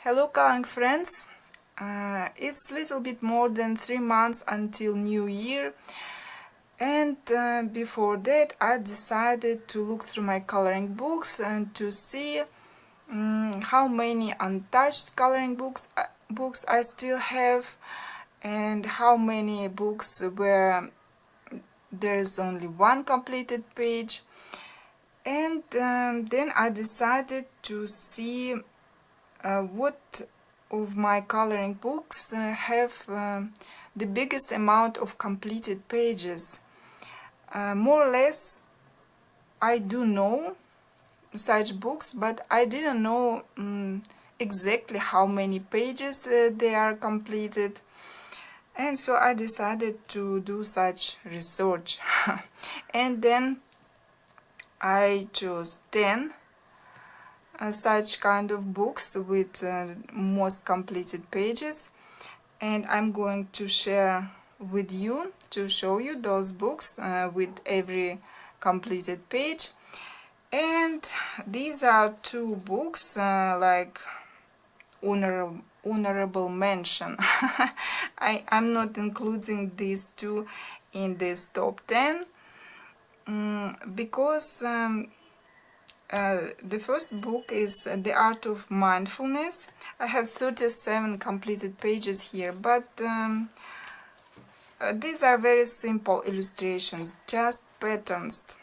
Hello coloring friends, it's a little bit more than 3 months until New Year, and before that I decided to look through my coloring books and to see how many untouched coloring books I still have, and how many books where there is only one completed page. And then I decided to see what of my coloring books have the biggest amount of completed pages. More or less I do know such books, but I didn't know exactly how many pages they are completed, and so I decided to do such research. And then I chose 10 such kind of books with most completed pages, and I'm going to share with you to show you those books with every completed page. And these are two books like honorable mention. I'm not including these two in this top 10 because the first book is The Art of Mindfulness. I have 37 completed pages here, but these are very simple illustrations, just patterns,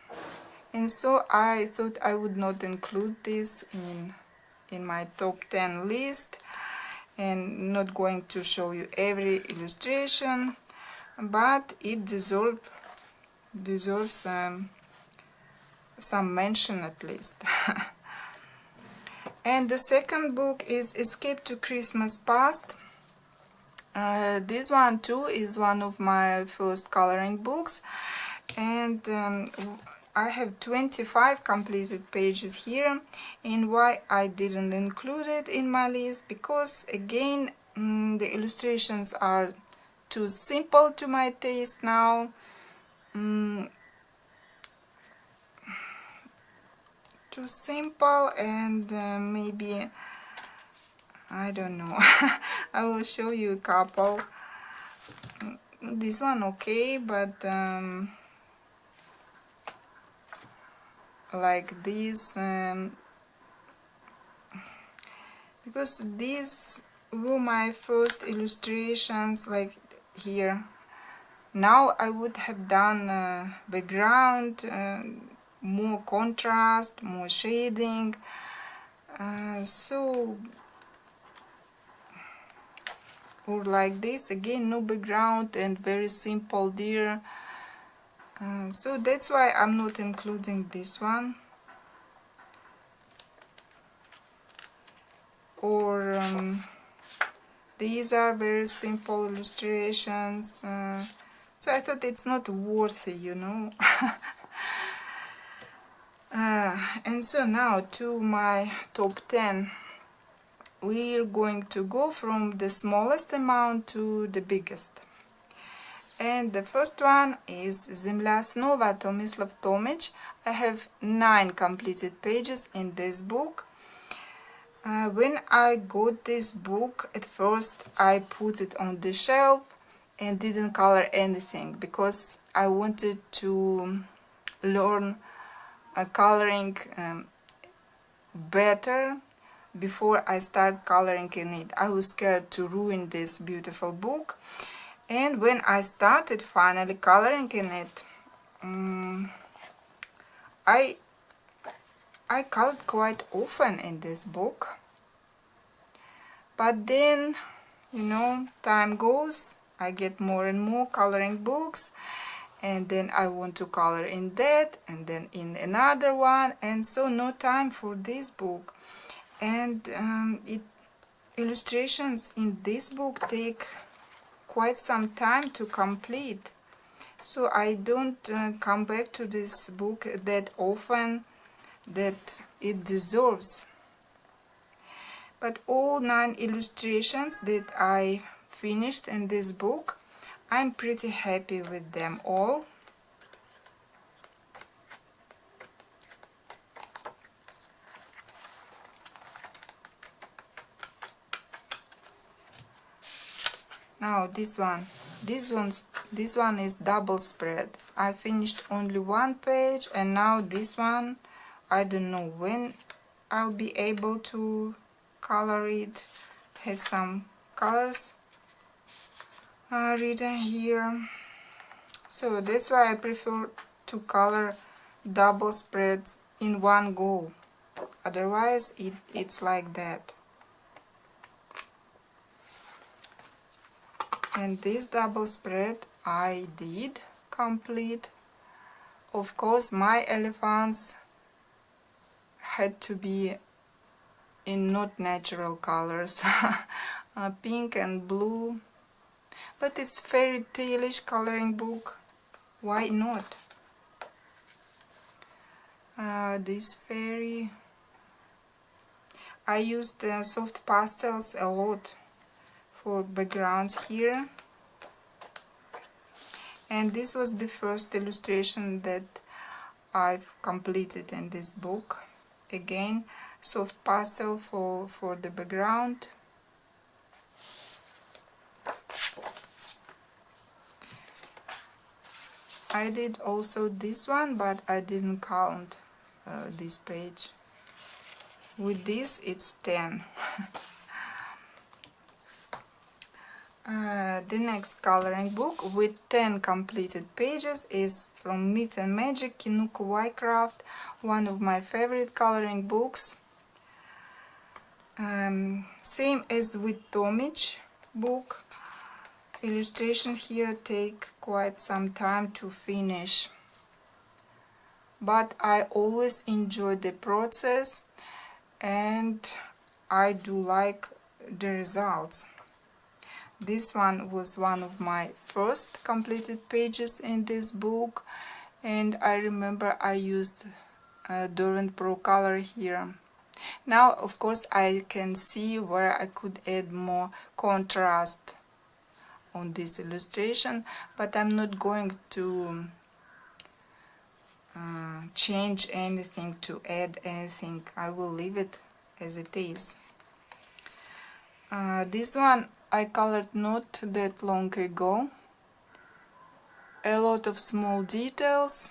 and so I thought I would not include this in my top 10 list, and not going to show you every illustration, but it deserves some mention at least. And the second book is Escape to Christmas Past. This one too is one of my first coloring books, and I have 25 completed pages here. And why I didn't include it in my list? Because again, the illustrations are too simple to my taste now. Too simple, and maybe, I don't know. I will show you a couple. This one okay, but like this, because these were my first illustrations, like here. Now I would have done background, more contrast, more shading, so, or like this again, no background and very simple deer. So that's why I'm not including this one. Or these are very simple illustrations, so I thought it's not worthy, you know. And so now to my top 10. We're going to go from the smallest amount to the biggest. And the first one is Zemlja Snova, Tomic. I have 9 completed pages in this book. When I got this book, at first I put it on the shelf and didn't color anything, because I wanted to learn coloring better before I start coloring in it. I was scared to ruin this beautiful book. And when I started finally coloring in it, I colored quite often in this book. But then, you know, time goes, I get more and more coloring books, and then I want to color in that, and then in another one, and so no time for this book. And illustrations in this book take quite some time to complete, so I don't come back to this book that often that it deserves. But all 9 illustrations that I finished in this book, I'm pretty happy with them all. Now this one. This one is double spread. I finished only one page, and now this one, I don't know when I'll be able to color it. Have some colors written here. So that's why I prefer to color double spreads in one go. Otherwise it's like that. And this double spread I did complete. Of course my elephants had to be in not natural colors, pink and blue, but it's fairy tale-ish coloring book, why not? This fairy, I used soft pastels a lot for backgrounds here, and this was the first illustration that I've completed in this book. Again, soft pastel for the background. I did also this one, but I didn't count this page. With this it's 10. The next coloring book with 10 completed pages is from Myth and Magic, Kinuko Y.Craft, one of my favorite coloring books. Same as with Tomic book, illustrations here take quite some time to finish, but I always enjoy the process and I do like the results. This one was one of my first completed pages in this book, and I remember I used Dorant Pro Color here. Now of course I can see where I could add more contrast on this illustration, but I'm not going to change anything, to add anything. I will leave it as it is. This one I colored not that long ago. A lot of small details.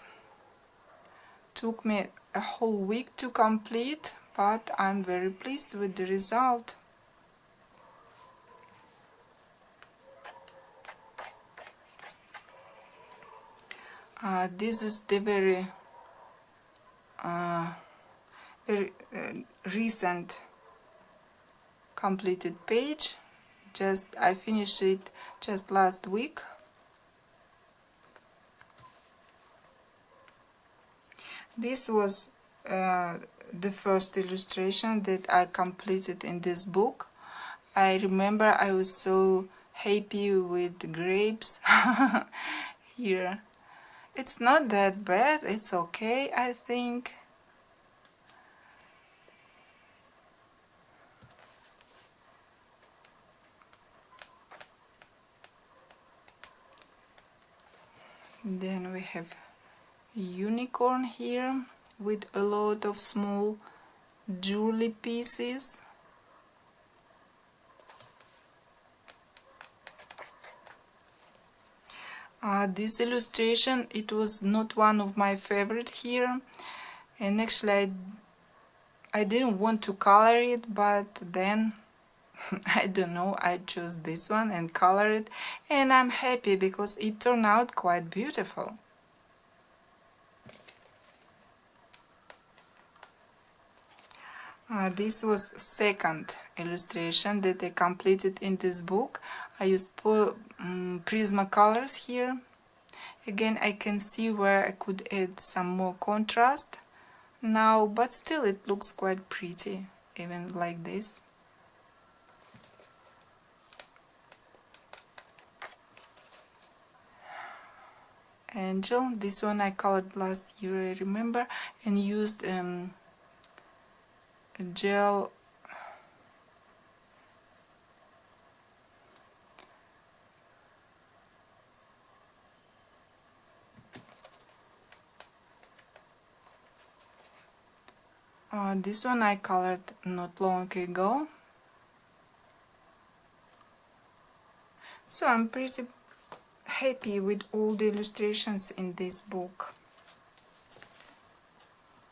Took me a whole week to complete, but I'm very pleased with the result. This is the very recent completed page. I finished it just last week. This was the first illustration that I completed in this book. I remember I was so happy with the grapes here. It's not that bad, it's okay, I think. Then we have unicorn here with a lot of small jewelry pieces. This illustration, it was not one of my favorite here, and actually I didn't want to color it, but then I don't know, I chose this one and color it, and I'm happy because it turned out quite beautiful. This was second illustration that I completed in this book. I used Prismacolors here. Again, I can see where I could add some more contrast now, but still it looks quite pretty, even like this. Angel, this one I colored last year, I remember, and used gel this one I colored not long ago. So I'm pretty happy with all the illustrations in this book.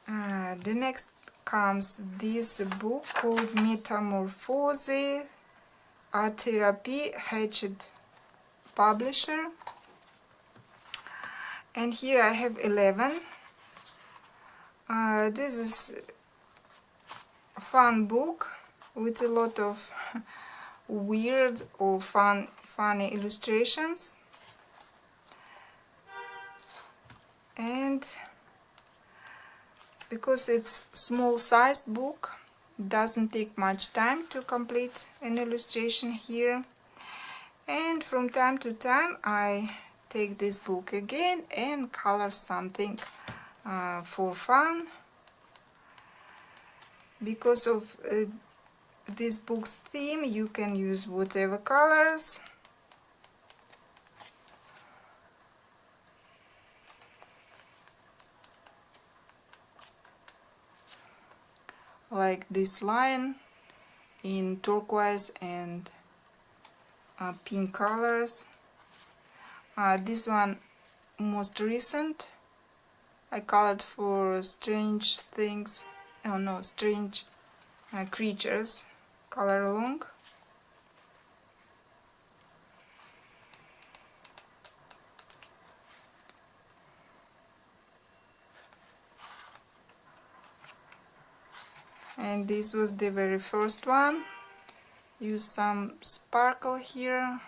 The next comes this book called Metamorphose, a therapy, Hatchet publisher, and here I have 11. This is a fun book with a lot of weird or funny illustrations, and because it's small sized book, it doesn't take much time to complete an illustration here, and from time to time I take this book again and color something for fun. Because of this book's theme, you can use whatever colors. Like this line in turquoise and pink colors. This one most recent, I colored for strange things, oh no, strange creatures, color along. And this was the very first one. Use some sparkle here,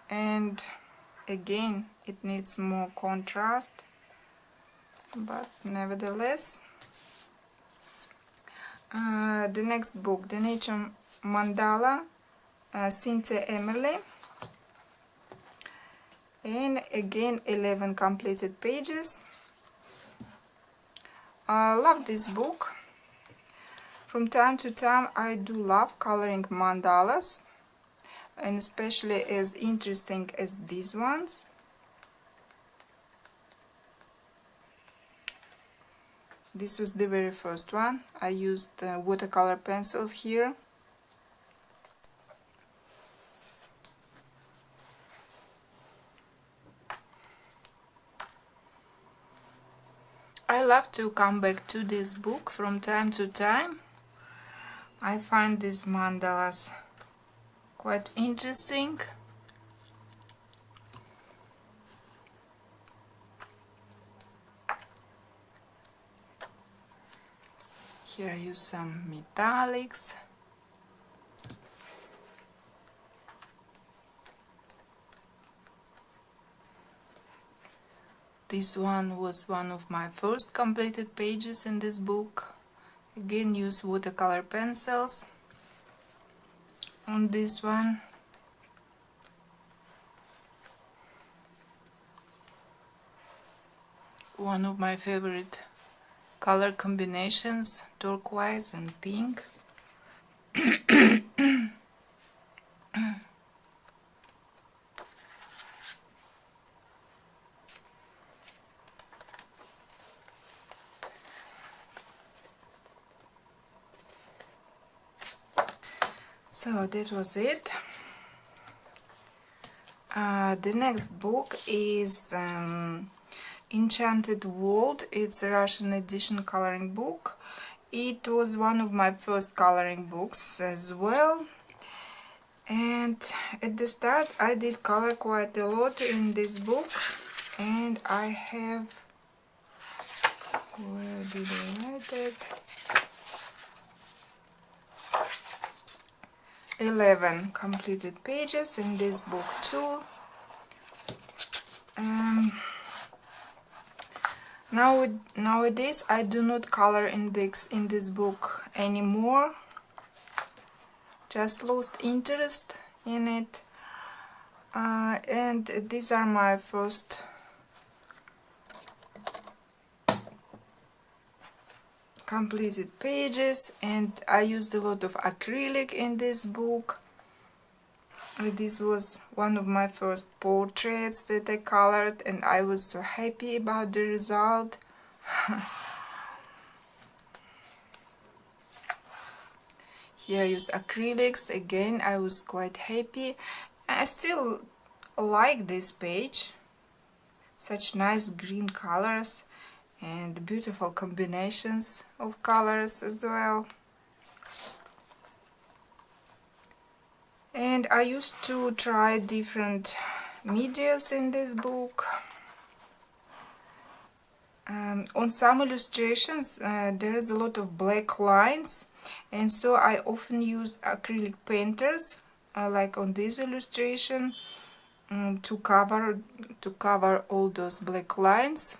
and again it needs more contrast, but nevertheless. The next book, The Nature Mandala, Cynthia Emerly, and again 11 completed pages. I love this book. From time to time I do love coloring mandalas, and especially as interesting as these ones. This was the very first one. I used watercolor pencils here. I love to come back to this book from time to time. I find these mandalas quite interesting. Here I use some metallics. This one was one of my first completed pages in this book. Again, use watercolor pencils. On this one, one of my favorite color combinations, turquoise and pink. So that was it. The next book is Enchanted World. It's a Russian edition coloring book. It was one of my first coloring books as well. And at the start I did color quite a lot in this book. And I have, where did I write it? 11 completed pages in this book too. Nowadays I do not color index in this book anymore. Just lost interest in it. And these are my first completed pages, and I used a lot of acrylic in this book. This was one of my first portraits that I colored, and I was so happy about the result. Here I use acrylics. Again, I was quite happy. I still like this page. Such nice green colors and beautiful combinations of colors as well. And I used to try different medias in this book. On some illustrations there is a lot of black lines, and so I often use acrylic painters, like on this illustration, to cover all those black lines.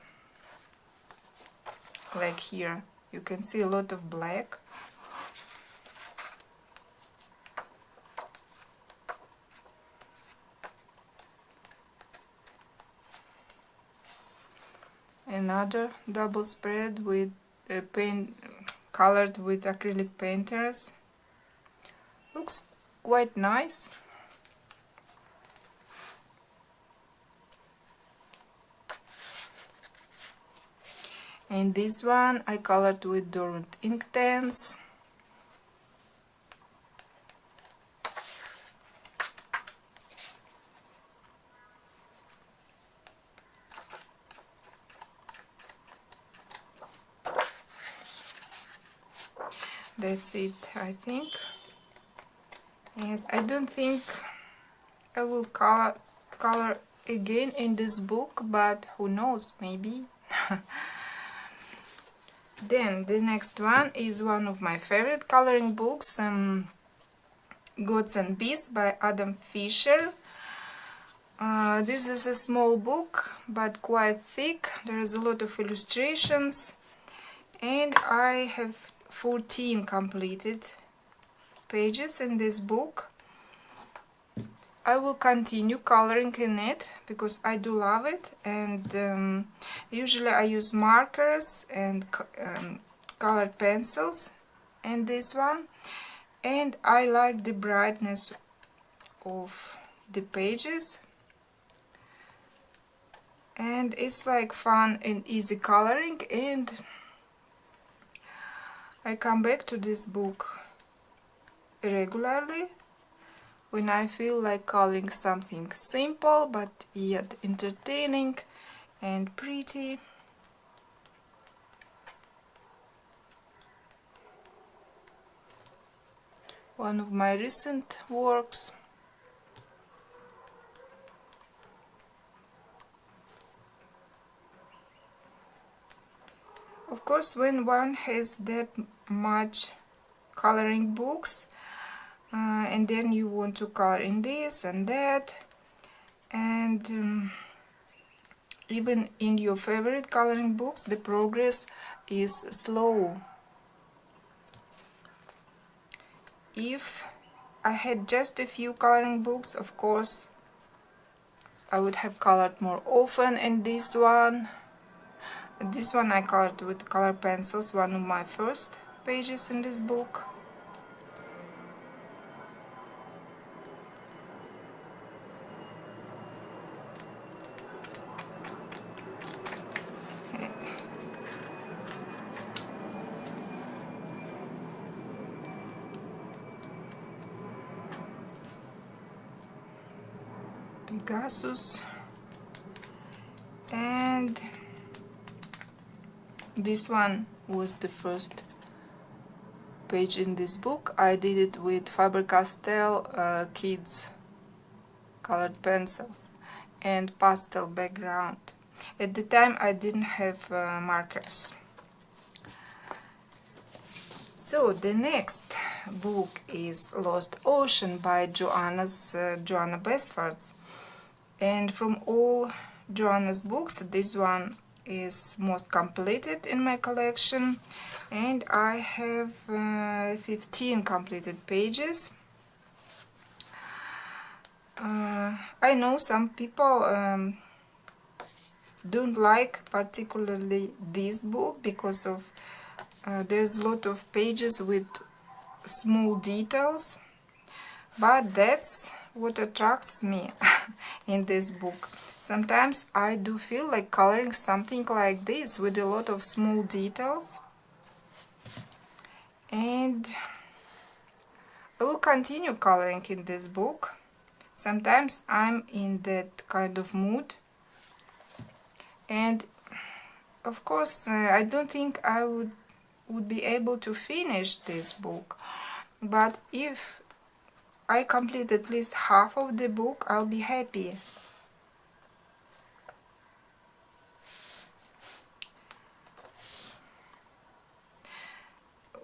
Like here, you can see a lot of black. Another double spread with paint colored with acrylic painters. Looks quite nice. And this one I colored with Dorant Inktense. That's it, I think. Yes, I don't think I will color again in this book, but who knows, maybe. Then the next one is one of my favorite coloring books, Gods and Beasts by Adam Fisher. This is a small book, but quite thick. There is a lot of illustrations, and I have 14 completed pages in this book. I will continue coloring in it because I do love it, and usually I use markers and colored pencils in this one, and I like the brightness of the pages, and it's like fun and easy coloring, and I come back to this book regularly when I feel like coloring something simple but yet entertaining and pretty. One of my recent works. Of course, when one has that much coloring books, and then you want to color in this and that, and even in your favorite coloring books the progress is slow. If I had just a few coloring books, of course I would have colored more often. In this one I colored with color pencils, one of my first pages in this book. Pegasus, and this one was the first page in this book. I did it with Faber-Castell kids colored pencils and pastel background. At the time I didn't have markers. So the next book is Lost Ocean by Johanna Basford. And from all Johanna's books, this one is most completed in my collection, and I have 15 completed pages. I know some people don't like particularly this book because of there's a lot of pages with small details, but that's what attracts me in this book. Sometimes I do feel like coloring something like this with a lot of small details, and I will continue coloring in this book. Sometimes I'm in that kind of mood, and of course I don't think I would be able to finish this book, but if I complete at least half of the book, I'll be happy.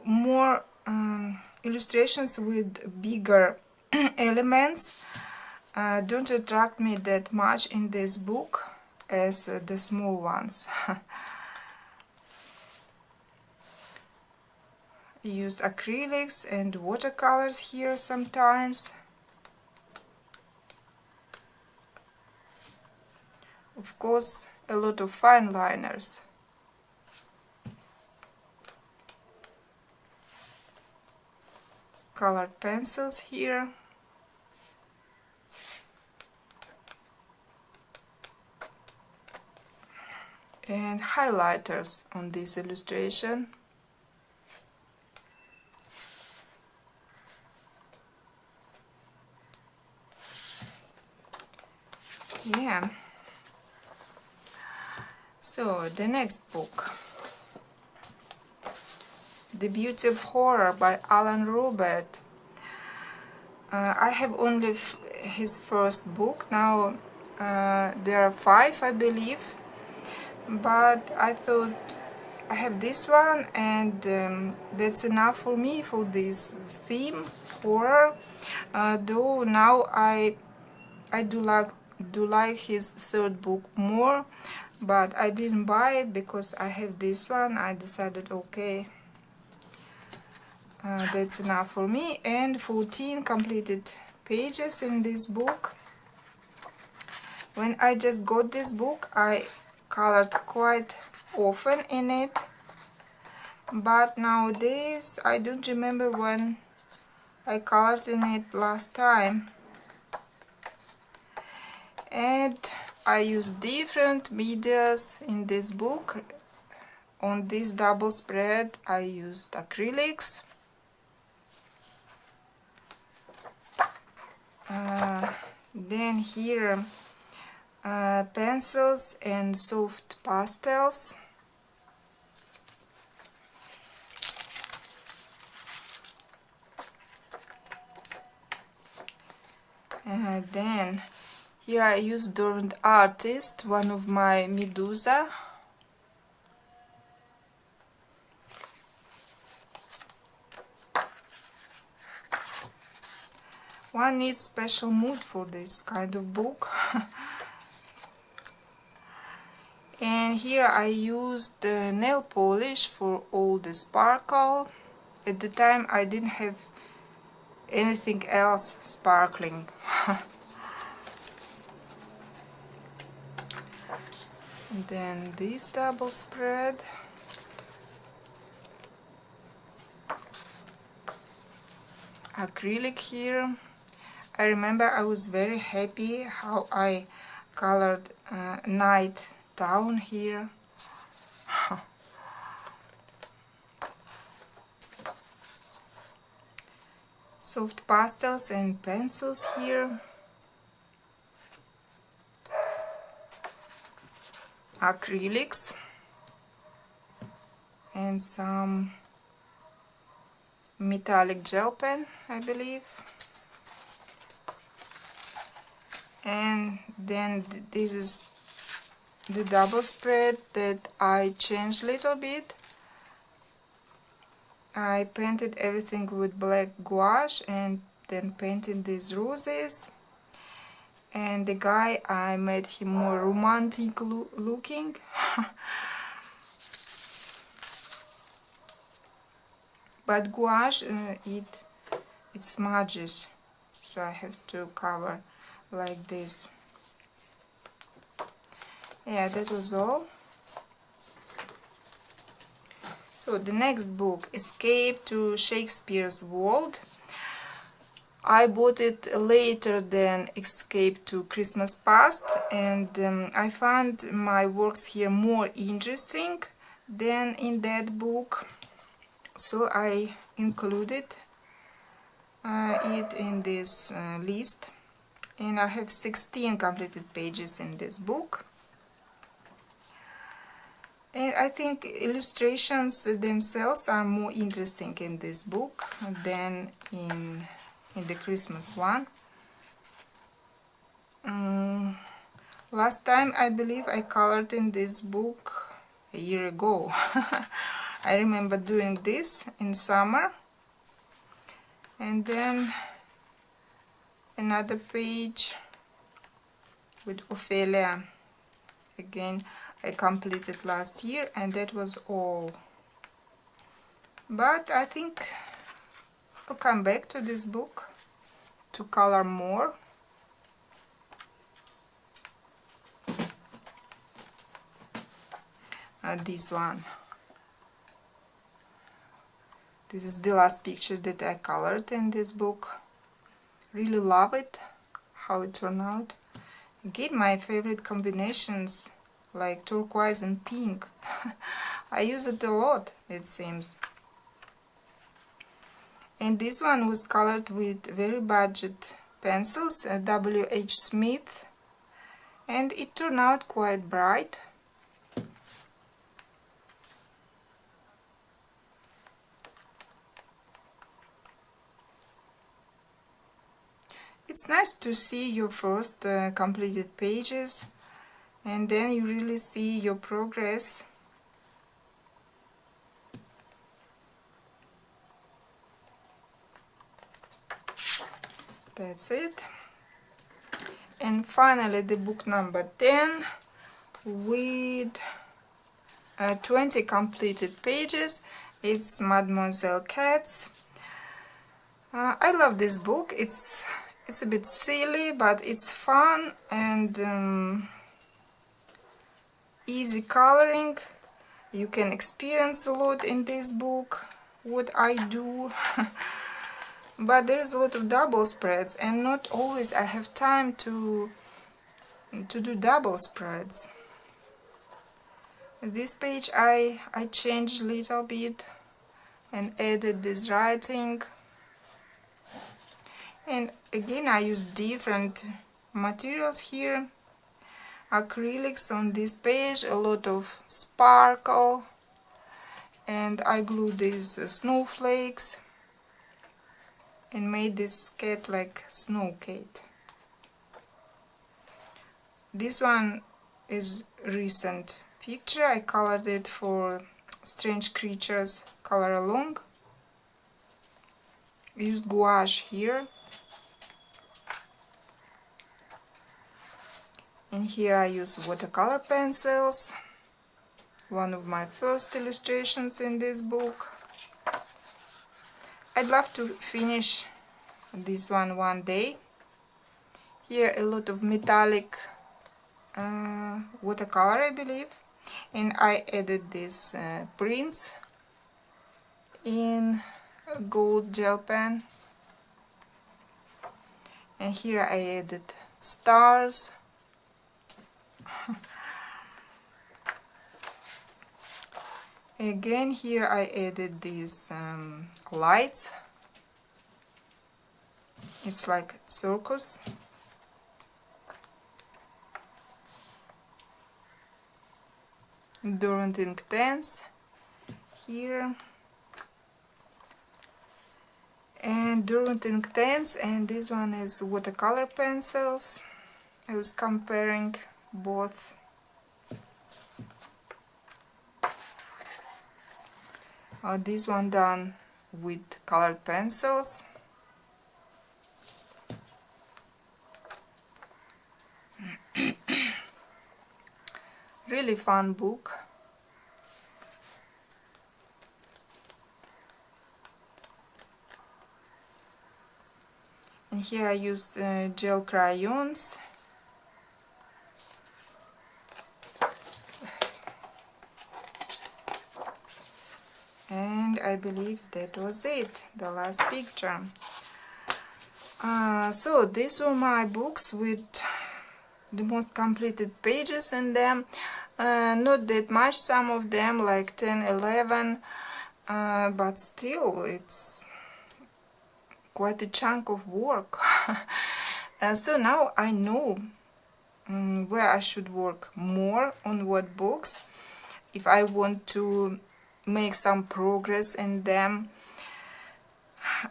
More illustrations with bigger elements don't attract me that much in this book as the small ones. I used acrylics and watercolors here sometimes. Of course, a lot of fine liners. Colored pencils here. And highlighters on this illustration. Yeah. So the next book, The Beauty of Horror by Alan Robert. I have only his first book. Now there are 5, I believe, but I thought I have this one, and that's enough for me for this theme, horror. Though now I do like his third book more, but I didn't buy it because I have this one. I decided, okay, that's enough for me. And 14 completed pages in this book. When I just got this book, I colored quite often in it, but nowadays I don't remember when I colored in it last time. And I use different medias in this book. On this double spread I used acrylics, then here pencils and soft pastels, then here I use Dormant Artist, one of my Medusa. One needs special mood for this kind of book. And here I used nail polish for all the sparkle. At the time I didn't have anything else sparkling. And then this double spread. Acrylic here. I remember I was very happy how I colored Night Town here. Soft pastels and pencils here. Acrylics and some metallic gel pen, I believe. And then this is the double spread that I changed a little bit. I painted everything with black gouache and then painted these roses. And the guy, I made him more romantic looking. But gouache, it smudges, so I have to cover like this. Yeah, that was all. So the next book, Escape to Shakespeare's World. I bought it later than Escape to Christmas Past, and I found my works here more interesting than in that book, so I included it in this list, and I have 16 completed pages in this book. And I think illustrations themselves are more interesting in this book than in the Christmas one. Last time I believe I colored in this book a year ago. I remember doing this in summer, and then another page with Ophelia again I completed last year, and that was all. But I think I'll come back to this book to color more. This one. This is the last picture that I colored in this book. Really love it, how it turned out. Again, my favorite combinations like turquoise and pink. I use it a lot, it seems. And this one was colored with very budget pencils, W.H. Smith, and it turned out quite bright. It's nice to see your first completed pages, and then you really see your progress. That's it. And finally the book number 10 with 20 completed pages. It's Mademoiselle Cats. I love this book. It's a bit silly, but it's fun and easy coloring. You can experience a lot in this book, what I do. But there's a lot of double spreads, and not always I have time to do double spreads. This page I changed a little bit and added this writing. And again, I use different materials here. Acrylics on this page, a lot of sparkle, and I glued these snowflakes and made this cat like snow cat. This one is recent picture. I colored it for Strange Creatures color along. Used gouache here. And here I use watercolor pencils, one of my first illustrations in this book. I'd love to finish this one day. Here a lot of metallic watercolor, I believe, and I added these prints in a gold gel pen. And here I added stars. Again, here I added these lights. It's like circus. Durant ink tents here. And Durant ink tents, and this one is watercolor pencils. I was comparing both. This one done with colored pencils. Really fun book. And here I used gel crayons. And I believe that was it, the last picture. So these were my books with the most completed pages in them. Not that much, some of them like 10, 11, but still it's quite a chunk of work. So now I know where I should work more, on what books, if I want to make some progress in them.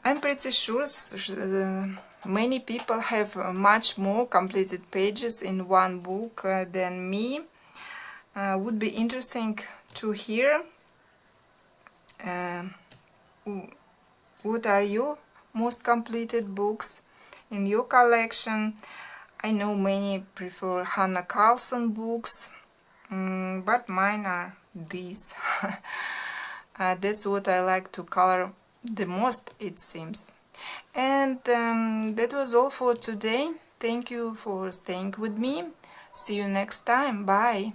I'm pretty sure many people have much more completed pages in one book than me. Would be interesting to hear what are your most completed books in your collection. I know many prefer Hannah Carlson books, but mine are these. That's what I like to color the most, it seems. And that was all for today. Thank you for staying with me. See you next time. Bye.